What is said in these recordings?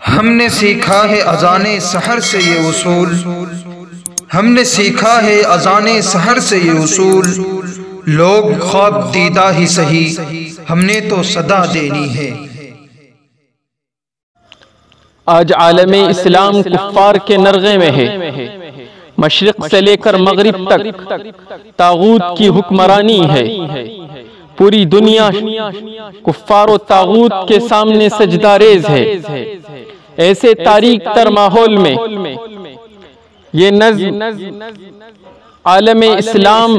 ہم نے سیکھا ہے اذان سحر سے یہ اصول، ہم نے سیکھا ہے اذان سحر سے یہ اصول، لوگ خواب دیدہ ہی سہی، ہم نے تو صدا دینی ہے۔ آج عالم اسلام کفار کے نرغے میں ہے، مشرق سے لے کر مغرب تک طاغوت کی حکمرانی ہے۔ پوری دنیا کفار و طاغوت کے سامنے سجدہ ریز ہے۔ ایسے تاریک تر ماحول میں یہ نظم عالم اسلام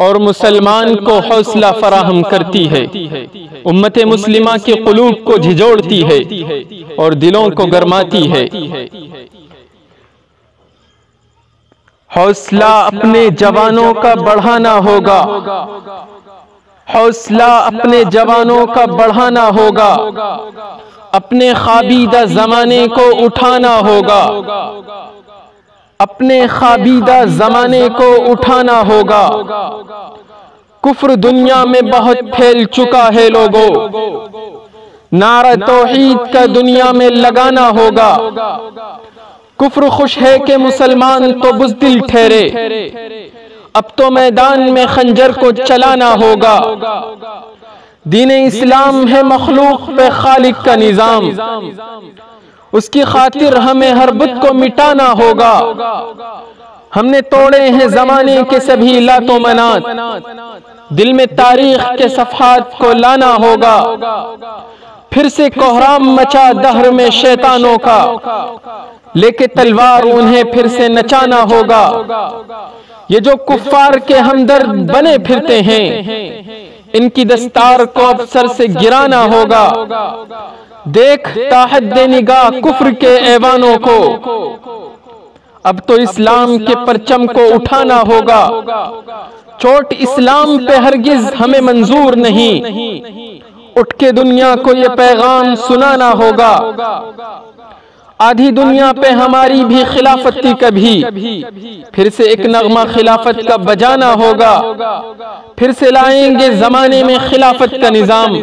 اور مسلمان کو حوصلہ فراہم کرتی ہے، امت مسلمہ کے قلوب کو جھجوڑتی ہے اور دلوں کو گرماتی ہے۔ حوصلہ اپنے جوانوں کا بڑھانا ہوگا، حوصلہ اپنے جوانوں کا بڑھانا ہوگا، اپنے خوابیدہ زمانے کو اٹھانا ہوگا، اپنے خوابیدہ زمانے کو اٹھانا ہوگا۔ کفر دنیا میں بہت پھیل چکا ہے لوگو، نعرہ توحید کا دنیا میں لگانا ہوگا۔ کفر خوش ہے کہ مسلمان تو بزدل ٹھہرے، اب تو میدان میں خنجر کو چلانا ہوگا۔ دین اسلام ہے مخلوق پہ خالق کا نظام، اس کی خاطر ہمیں ہر بت کو مٹانا ہوگا۔ ہم نے توڑے ہیں زمانے کے سبھی لات و منات، دل میں تاریخ کے صفحات کو لانا ہوگا۔ پھر سے کوہرام مچا دہر میں شیطانوں کا، لے کے تلوار انہیں پھر سے نچانا ہوگا۔ یہ جو کفار کے ہمدرد بنے پھرتے ہیں، ان کی دستار کو اب سر سے گرانا ہوگا۔ دیکھ تاحد نگاہ کفر کے ایوانوں کو، اب تو اسلام کے پرچم کو اٹھانا ہوگا۔ چوٹ اسلام پہ ہرگز ہمیں منظور نہیں، اٹھ کے دنیا کو یہ پیغام سنانا ہوگا۔ آدھی دنیا پہ ہماری بھی خلافت تھی کبھی، پھر سے ایک نغمہ خلافت کا بجانا ہوگا۔ پھر سے لائیں گے زمانے میں خلافت کا نظام،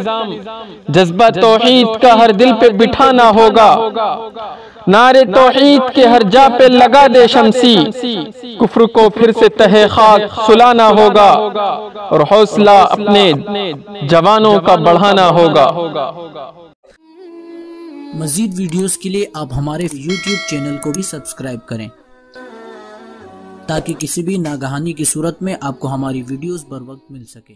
جذبہ توحید کا ہر دل پہ بٹھانا ہوگا۔ نعرے توحید کے ہر جا پہ لگا دے شمسی، کفر کو پھر سے تہہ خاک سلانا ہوگا، اور حوصلہ اپنے جوانوں کا بڑھانا ہوگا۔ مزید ویڈیوز کے لیے آپ ہمارے YouTube چینل کو بھی سبسکرائب کریں تاکہ کسی بھی ناگہانی کی صورت میں آپ کو ہماری ویڈیوز بر وقت مل سکے۔